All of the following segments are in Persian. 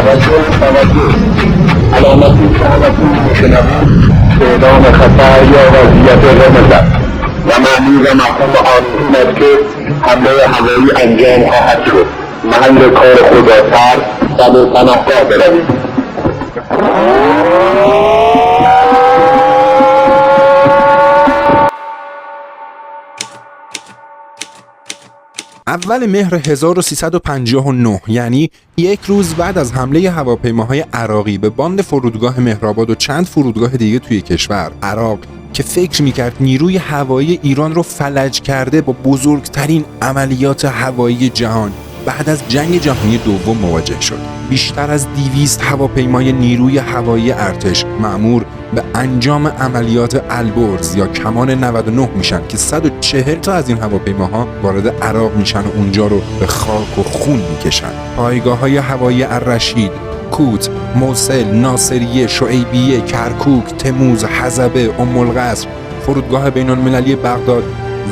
توجه علامتی که همتون میشنوید اعلام خطر یا وضعیت قرمز است و معنی و مفهوم آن این است که حمله هوایی انجام خواهد شد. محل کار خود را ترک و به پناهگاه بروید. اول مهر 1359 یعنی یک روز بعد از حمله هواپیماهای عراقی به باند فرودگاه مهرآباد و چند فرودگاه دیگه توی کشور، عراق که فکر میکرد نیروی هوایی ایران رو فلج کرده با بزرگترین عملیات هوایی جهان بعد از جنگ جهانی دوم مواجه شد. بیشتر از 200 هواپیمای نیروی هوایی ارتش مأمور به انجام عملیات البرز یا کمان 99 میشن که 140 تا از این هواپیماها وارد عراق میشن و اونجا رو به خاک و خون میکشن. پایگاه‌های هوایی الرشید، کوت، موصل، ناصریه، شعیبیه، کرکوک، تموز، حضبه، القصر، فرودگاه بین‌المللی بغداد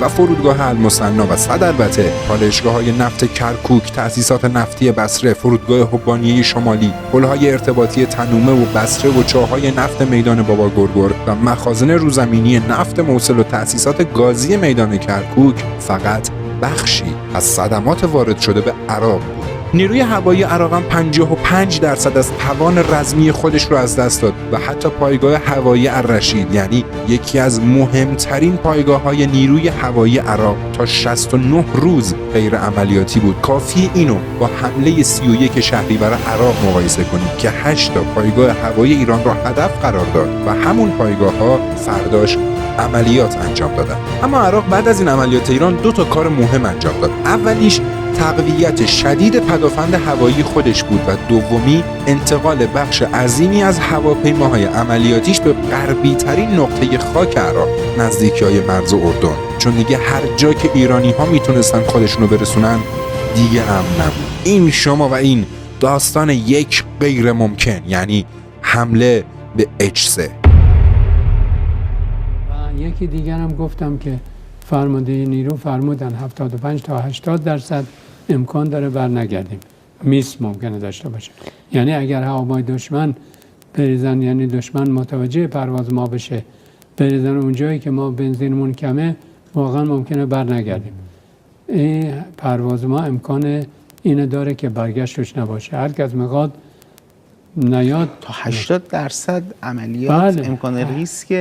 و فرودگاه المثنی و صد البته پالایشگاه‌های نفت کرکوک، تأسیسات نفتی بصره، فرودگاه حبانیه شمالی، پل‌های ارتباطی تنومه و بصره و چاه‌های نفت میدان بابا گرگر و مخازن روزمینی نفت موصل و تأسیسات گازی میدان کرکوک فقط بخشی از صدمات وارد شده به عراق بود. نیروی هوایی عراق هم 55% از توان رزمی خودش رو از دست داد و حتی پایگاه هوایی الرشید یعنی یکی از مهمترین پایگاه‌های نیروی هوایی عراق تا 69 روز غیر عملیاتی بود. کافی اینو با حمله 31 شهریور عراق مقایسه کنید که 8 تا پایگاه هوایی ایران را هدف قرار داد و همون پایگاه‌ها فرداش عملیات انجام دادن. اما عراق بعد از این عملیات ایران 2 تا کار مهم انجام داد. اولیش تقویت شدید پدافند هوایی خودش بود و دومی انتقال بخش عظیمی از هواپیماهای عملیاتیش به غربی ترین نقطه خاک عراق، نزدیکی‌های مرز اردن، چون دیگه هر جا که ایرانی‌ها میتونستن خودشونو برسونن دیگه امن نبود. این شما و این داستان یک غیر ممکن، یعنی حمله به H3. یکی دیگر هم گفتم که فرمانده نیرو فرمودن 75 تا 80% امکان داره برنگردیم. میس ممکنه داشته باشه. یعنی اگر هواپیمای دشمن بریزن، یعنی دشمن متوجه پرواز ما بشه، بریزن اونجایی که ما بنزینمون کمه، واقعا ممکنه برنگردیم. این پرواز ما امکان اینه داره که برگشتش نباشه. هر کس میخواد نیاد تا 80% عملیات امکان ریسک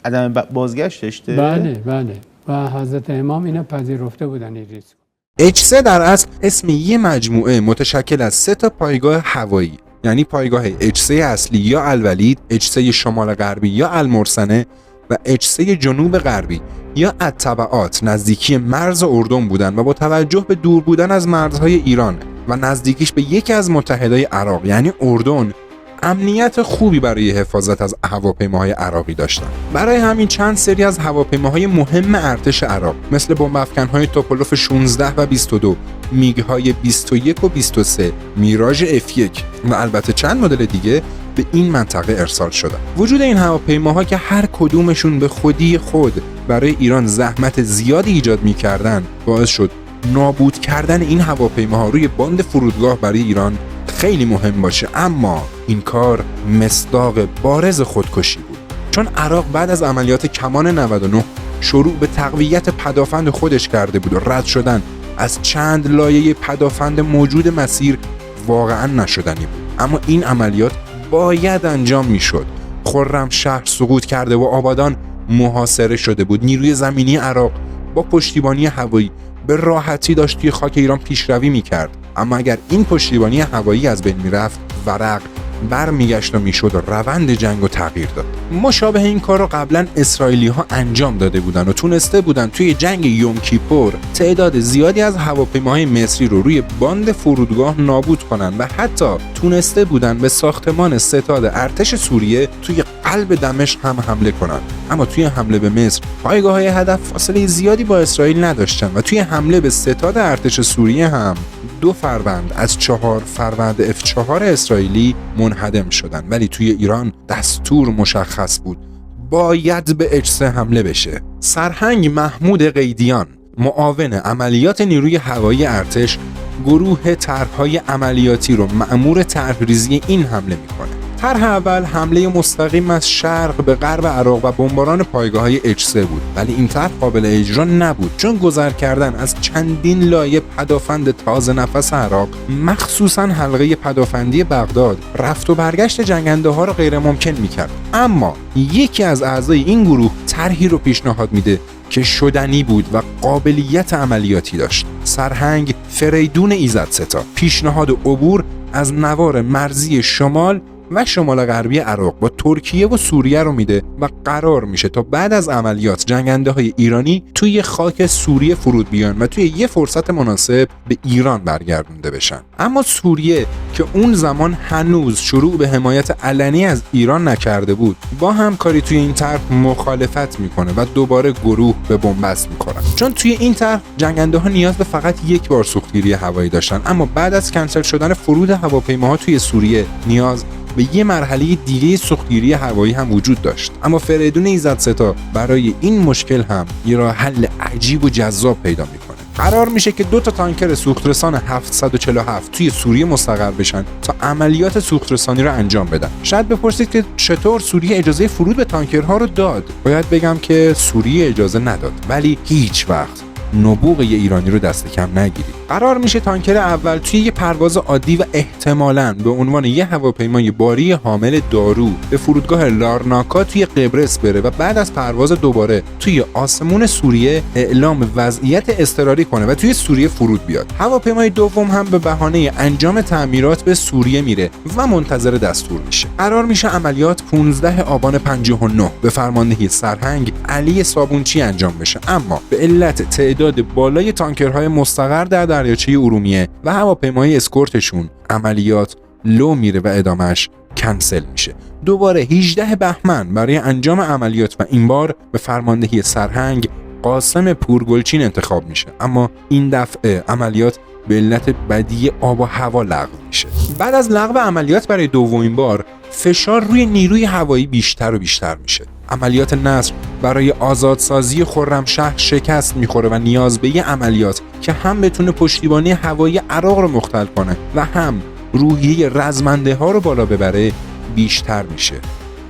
عدم بازگشتش داره. بله و حضرت امام اینو پذیرفته بودن این ریسک. H3 در اصل اسم یه مجموعه متشکل از 3 تا پایگاه هوایی، یعنی پایگاه H3 اصلی یا الولید، H3 شمال غربی یا المرسنه و H3 جنوب غربی یا التبعات نزدیکی مرز اردن بودن و با توجه به دور بودن از مرزهای ایران و نزدیکیش به یکی از متحدای عراق یعنی اردن امنیت خوبی برای حفاظت از هواپیماهای عراقی داشتن. برای همین چند سری از هواپیماهای مهم ارتش عراق مثل بمب‌افکن‌های توپولوف 16 و 22، میگ‌های 21 و 23، میراژ F1 و البته چند مدل دیگه به این منطقه ارسال شدن. وجود این هواپیماها که هر کدومشون به خودی خود برای ایران زحمت زیادی ایجاد می‌کردن باعث شد نابود کردن این هواپیماها روی باند فرودگاه برای ایران خیلی مهم باشه. اما این کار مصداق بارز خودکشی بود، چون عراق بعد از عملیات کمان 99 شروع به تقویت پدافند خودش کرده بود و رد شدن از چند لایه پدافند موجود مسیر واقعا نشدنی بود. اما این عملیات باید انجام میشد. خرمشهر سقوط کرده و آبادان محاصره شده بود. نیروی زمینی عراق با پشتیبانی هوایی به راحتی داشت توی خاک ایران پیشروی میکرد. اما اگر این پشتیبانی هوایی از بین میرفت، ورق برمیگشت و میشد و روند جنگو تغییر داد. مشابه این کار رو قبلا اسرائیلی ها انجام داده بودن و تونسته بودن توی جنگ یوم کیپور تعداد زیادی از هواپیماهای مصری رو روی باند فرودگاه نابود کنن و حتی تونسته بودن به ساختمان ستاد ارتش سوریه توی قلب دمشق هم حمله کنن. اما توی حمله به مصر پایگاه‌های هدف فاصله زیادی با اسرائیل نداشتن و توی حمله به ستاد ارتش سوریه هم 2 فروند از 4 فروند F4 اسرائیلی منهدم شدن. ولی توی ایران دستور مشخص بود باید به H3 حمله بشه. سرهنگ محمود قیدیان، معاون عملیات نیروی هوایی ارتش، گروه طرح‌های عملیاتی رو مأمور طرح‌ریزی این حمله میکنه. طرح اول حمله مستقیم از شرق به غرب عراق و بمباران پایگاه‌های H3 بود، ولی این طرح قابل اجرا نبود چون گذر کردن از چندین لایه پدافند تازه نفس عراق، مخصوصاً حلقه پدافندی بغداد، رفت و برگشت جنگنده‌ها را غیر ممکن می‌کرد. اما یکی از اعضای این گروه طرحی رو پیشنهاد میده که شدنی بود و قابلیت عملیاتی داشت. سرهنگ فریدون ایزدستا پیشنهاد عبور از نوار مرزی شمال و شمال غربی عراق با ترکیه و سوریه رو میده و قرار میشه تا بعد از عملیات جنگنده‌های ایرانی توی خاک سوریه فرود بیان و توی یه فرصت مناسب به ایران برگردونده بشن. اما سوریه که اون زمان هنوز شروع به حمایت علنی از ایران نکرده بود، با همکاری توی این طرح مخالفت میکنه و دوباره گروه به بنبست میخورن. چون توی این طرح جنگنده‌ها نیاز به فقط یک بار سوختگیری هوایی داشتن، اما بعد از کنسل شدن فرود هواپیماها توی سوریه نیاز به یه مرحله دیگه سوختگیری هوایی هم وجود داشت. اما فریدون ایزدستا برای این مشکل هم یه راه حل عجیب و جذاب پیدا میکنه. قرار میشه که 2 تانکر سوخترسان 747 توی سوریه مستقر بشن تا عملیات سوخترسانی رو انجام بدن. شاید بپرسید که چطور سوریه اجازه فرود به تانکرها رو داد؟ باید بگم که سوریه اجازه نداد، ولی هیچ وقت نبوغ یه ایرانی رو دست کم نگیرید. قرار میشه تانکر اول توی یه پرواز عادی و احتمالاً به عنوان یه هواپیمای باری حامل دارو به فرودگاه لارناکا توی قبرس بره و بعد از پرواز دوباره توی آسمون سوریه اعلام وضعیت اضطراری کنه و توی سوریه فرود بیاد. هواپیمای دوم هم به بهانه انجام تعمیرات به سوریه میره و منتظر دستور میشه. قرار میشه عملیات 15 آبان 59 به فرماندهی سرهنگ علی صابونچی انجام بشه، اما به علت تعداد بالای تانکرهای مستقر در دریاچه ارومیه و هواپیمای اسکورتشون عملیات لو میره و ادامهش کنسل میشه. دوباره 18 بهمن برای انجام عملیات و این بار به فرماندهی سرهنگ قاسم پورگلچین انتخاب میشه، اما این دفعه عملیات به علت بدی آب و هوا لغو میشه. بعد از لغو عملیات برای دومین بار فشار روی نیروی هوایی بیشتر و بیشتر میشه. عملیات نصر برای آزادسازی خرمشهر شکست میخوره و نیاز به یه عملیات که هم بتونه پشتیبانی هوایی عراق رو مختل کنه و هم روحیه رزمنده ها رو بالا ببره بیشتر میشه.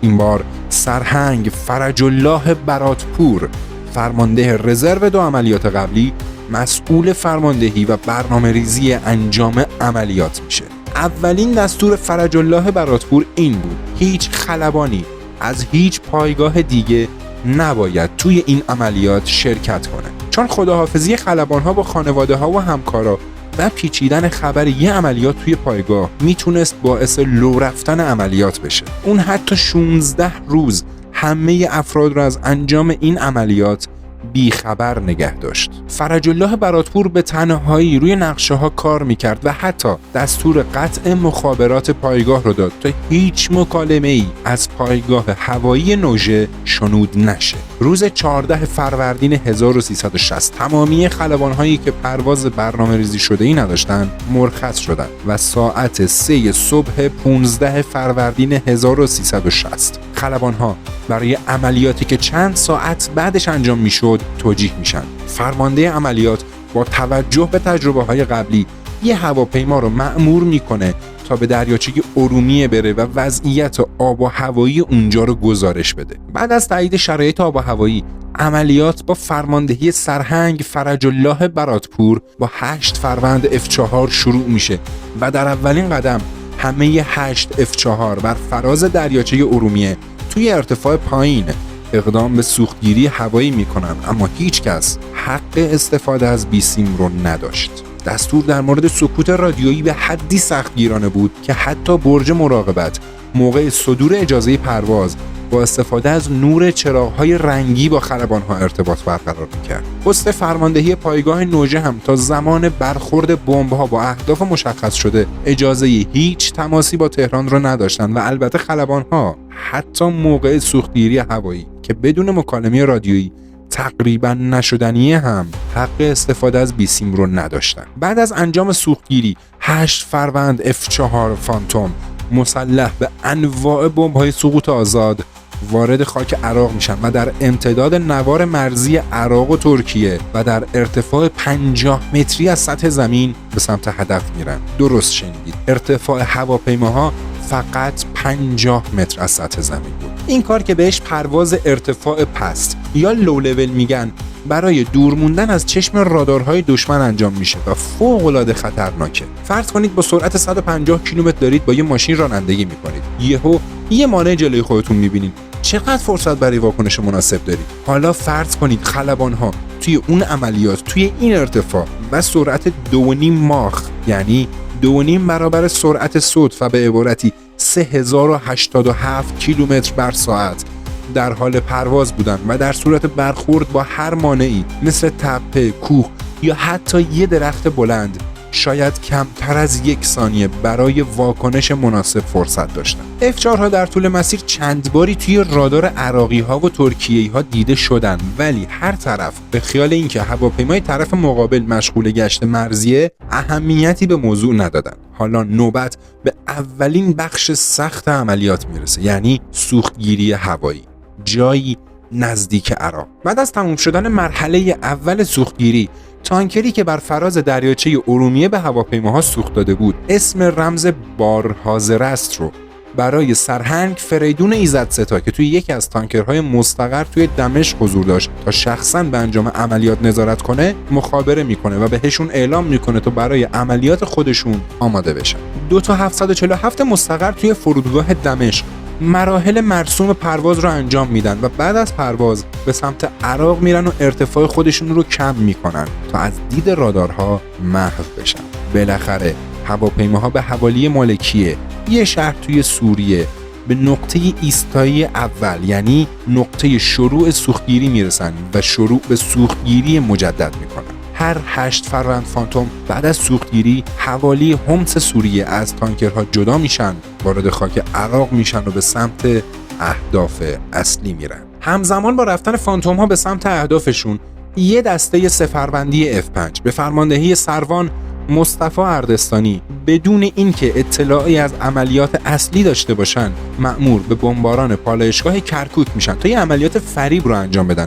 این بار سرهنگ فرج الله براتپور، فرمانده رزرو 2 عملیات قبلی، مسئول فرماندهی و برنامه ریزی انجام عملیات میشه. اولین دستور فرج الله براتپور این بود: هیچ خلبانی از هیچ پایگاه دیگه نباید توی این عملیات شرکت کنه، چون خداحافظی خلبان‌ها با خانواده‌ها و همکارا و پیچیدن خبر یه عملیات توی پایگاه میتونست باعث لو رفتن عملیات بشه. اون حتی 16 روز همه افراد رو از انجام این عملیات بیخبر نگه داشت. فرج الله براتپور به تنهایی روی نقشه ها کار میکرد و حتی دستور قطع مخابرات پایگاه رو داد تا هیچ مکالمه ای از پایگاه هوایی نوژه شنود نشه. روز 14 فروردین 1360 تمامی خلبان هایی که پرواز برنامه ریزی شده ای نداشتن مرخص شدند و ساعت 3 صبح 15 فروردین 1360 خلبان ها برای عملیاتی که چند ساعت بعدش انجام میشد توجیه میشن. فرمانده عملیات با توجه به تجربه‌های قبلی یه هواپیما رو مأمور میکنه تا به دریاچه ارومیه بره و وضعیت آب و هوایی اونجا رو گزارش بده. بعد از تایید شرایط آب و هوایی، عملیات با فرماندهی سرهنگ فرج الله براتپور با 8 فروند F4 شروع میشه و در اولین قدم همه 8 F4 بر فراز دریاچه ارومیه توی ارتفاع پایین اقدام به سوختگیری هوایی میکنن، اما هیچ کس حق استفاده از بیسیم رو نداشت. دستور در مورد سکوت رادیویی به حدی سختگیرانه بود که حتی برج مراقبت موقع صدور اجازه پرواز با استفاده از نور چراغ‌های رنگی با خلبان‌ها ارتباط برقرار می‌کرد. پست فرماندهی پایگاه نوژه هم تا زمان برخورد بمب‌ها با اهداف مشخص شده اجازه هیچ تماسی با تهران را نداشتند و البته خلبان‌ها حتی موقع سوختگیری هوایی که بدون مکالمه رادیویی تقریبا نشدنی هم حق استفاده از بیسیم رو نداشتن. بعد از انجام سوختگیری 8 فروند F4 فانتوم مسلح به انواع بمب‌های سقوط آزاد وارد خاک عراق میشن و در امتداد نوار مرزی عراق و ترکیه و در ارتفاع 50 متری از سطح زمین به سمت هدف میرن. درست شنیدید، ارتفاع هواپیماها فقط 50 متر از سطح زمین بود. این کار که بهش پرواز ارتفاع پست یا لو لول میگن، برای دور موندن از چشم رادارهای دشمن انجام میشه و فوق‌العاده خطرناکه. فرض کنید با سرعت 150 کیلومتر دارید با یه ماشین رانندگی میکنید، یهو یه مانع جلوی خودتون میبینید، چقدر فرصت برای واکنش مناسب دارید؟ حالا فرض کنید خلبان‌ها توی اون عملیات توی این ارتفاع و سرعت 2.5 ماخ، یعنی 2.5 برابر سرعت صوت و به عبارتی 3087 کیلومتر بر ساعت در حال پرواز بودن و در صورت برخورد با هر مانعی مثل تپه، کوه یا حتی یه درخت بلند شاید کمتر از 1 ثانیه برای واکنش مناسب فرصت داشتن. F4 ها در طول مسیر چند باری توی رادار عراقی ها و ترکیه‌ای ها دیده شدن، ولی هر طرف به خیال اینکه هواپیمای طرف مقابل مشغول گشت مرزیه اهمیتی به موضوع ندادن. حالا نوبت به اولین بخش سخت عملیات میرسه، یعنی سوختگیری هوایی، جایی نزدیک عراق. بعد از تموم شدن مرحله اول سوختگیری، تانکری که بر فراز دریاچه ارومیه به هواپیماها سوخت داده بود اسم رمز بارهازرست رو برای سرهنگ فریدون ایزدستا که توی یکی از تانکرهای مستقر توی دمشق حضور داشت تا شخصاً به انجام عملیات نظارت کنه مخابره میکنه و بهشون اعلام میکنه تا برای عملیات خودشون آماده بشن. 2 تا 747 مستقر توی فرودگاه دمشق مراحل مرسوم پرواز رو انجام میدن و بعد از پرواز به سمت عراق میرن و ارتفاع خودشون رو کم میکنن تا از دید رادارها محو بشن. بالاخره هواپیماها به حوالی مالکیه، یه شهر توی سوریه، به نقطه ایستایی اول، یعنی نقطه شروع سوختگیری میرسن و شروع به سوختگیری مجدد میکنن. هر 8 فروند فانتوم بعد از سوختگیری حوالی حمص سوریه از تانکرها جدا میشن، وارد خاک عراق میشن و به سمت اهداف اصلی میرن. همزمان با رفتن فانتوم ها به سمت اهدافشون، یه دسته سفربندی F5 به فرماندهی سروان مصطفی اردستانی بدون اینکه اطلاعی از عملیات اصلی داشته باشن مأمور به بمباران پالایشگاه کرکوک میشن تا یه عملیات فریب رو انجام بدن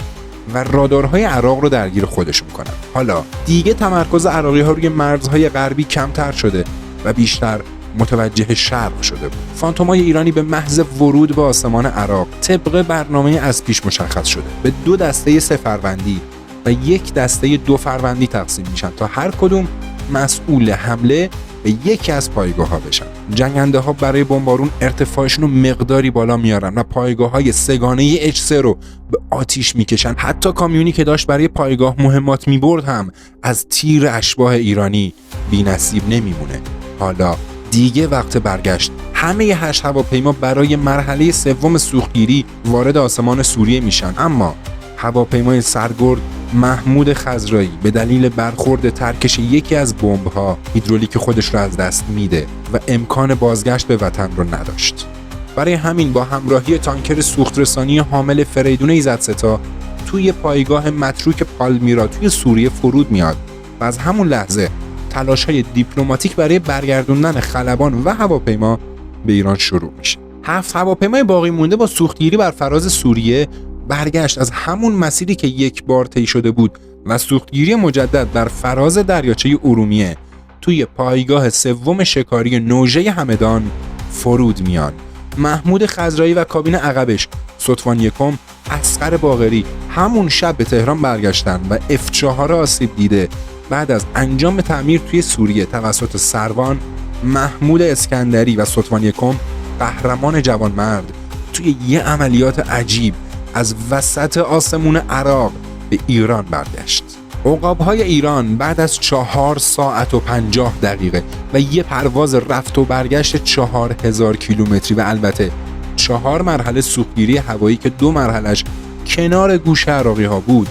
و رادارهای عراق رو درگیر خودشون کنن. حالا دیگه تمرکز عراقی ها روی مرزهای غربی کمتر شده و بیشتر متوجه شرق شده بود. فانتومای ایرانی به محض ورود به آسمان عراق طبق برنامه از پیش مشخص شده به 2 دسته 3 فروندی و 1 دسته 2 فروندی تقسیم میشن تا هر کدوم مسئول حمله به یکی از پایگاه‌ها بشن. جنگنده ها برای بمبارون ارتفاعشون رو مقداری بالا میارن و پایگاه‌های سه‌گانه H3 رو به آتیش میکشن. حتی کامیونی که داشت برای پایگاه مهمات میبرد هم از تیر اشباح ایرانی بی‌نصیب نمیمونه. حالا دیگه وقت برگشت. همه 8 هواپیما برای مرحله سوم سوختگیری وارد آسمان سوریه میشن، اما هواپیمای سرگرد محمود خضرایی به دلیل برخورد ترکش یکی از بمب‌ها هیدرولیک خودش را از دست میده و امکان بازگشت به وطن رو نداشت. برای همین با همراهی تانکر سوخترسانی حامل فریدون ایزدستا توی پایگاه متروک پالمیرا توی سوریه فرود میاد و از همون لحظه تلاش‌های دیپلماتیک برای برگردوندن خلبان و هواپیما به ایران شروع میشه. 7 هواپیمای باقی مونده با سوختگیری بر فراز سوریه برگشت از همون مسیری که یک بار طی شده بود و سوختگیری مجدد بر فراز دریاچه ارومیه توی پایگاه سوم شکاری نوژه همدان فرود میان. محمود خضرایی و کابین عقبش ستوان یکم اصغر باقری همون شب به تهران برگشتن و F4 آسیب دیده بعد از انجام تعمیر توی سوریه توسط سروان، محمود اسکندری و ستوان یکم قهرمان جوانمرد توی یه عملیات عجیب از وسط آسمون عراق به ایران برگشت. عقاب‌های ایران بعد از 4 ساعت و 50 دقیقه و یه پرواز رفت و برگشت 4000 کیلومتری و البته 4 مرحله سوختگیری هوایی که 2 مرحله‌اش کنار گوش عراقی ها بود،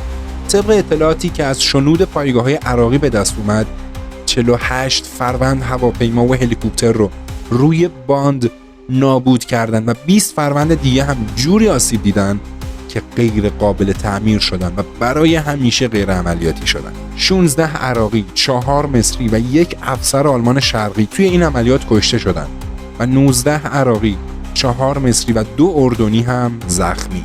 طبق اطلاعاتی که از شنود پایگاه‌های عراقی به دست اومد 48 فروند هواپیما و هلیکوپتر رو روی باند نابود کردن و 20 فروند دیگه هم جوری آسیب دیدن که غیر قابل تعمیر شدن و برای همیشه غیر عملیاتی شدن. 16 عراقی، 4 مصری و 1 افسر آلمان شرقی توی این عملیات کشته شدن و 19 عراقی، 4 4 مصری و 2 اردنی هم زخمی.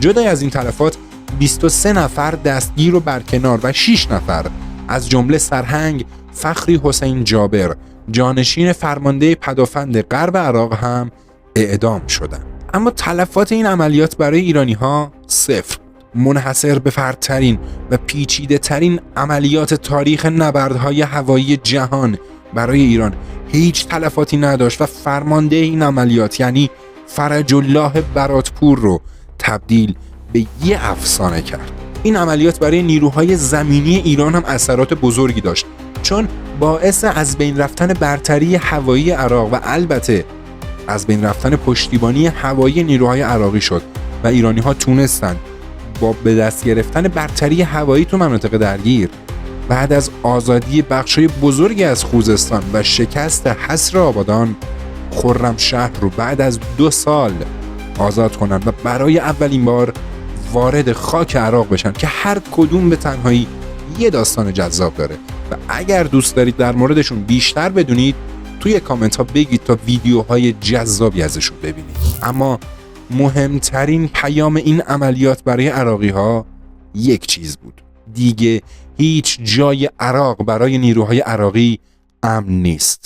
جدای از این تلفات 23 نفر دستگیر و برکنار و 6 نفر از جمله سرهنگ فخری حسین جابر جانشین فرمانده پدافند غرب عراق هم اعدام شدند. اما تلفات این عملیات برای ایرانی‌ها صفر، منحصر به فردترین و پیچیده ترین عملیات تاریخ نبردهای هوایی جهان برای ایران هیچ تلفاتی نداشت و فرمانده این عملیات یعنی فرج الله براتپور رو تبدیل به یه افسانه کرد. این عملیات برای نیروهای زمینی ایران هم اثرات بزرگی داشت، چون باعث از بین رفتن برتری هوایی عراق و البته از بین رفتن پشتیبانی هوایی نیروهای عراقی شد و ایرانی‌ها تونستن با به دست گرفتن برتری هوایی تو مناطق درگیر بعد از آزادی بخشای بزرگی از خوزستان و شکست حصر آبادان خرمشهر رو بعد از 2 سال آزاد کنن و برای اولین بار وارد خاک عراق بشن که هر کدوم به تنهایی یه داستان جذاب داره و اگر دوست دارید در موردشون بیشتر بدونید توی کامنت ها بگید تا ویدیوهای جذابی ازشون ببینید. اما مهمترین پیام این عملیات برای عراقی ها یک چیز بود: دیگه هیچ جای عراق برای نیروهای عراقی امن نیست.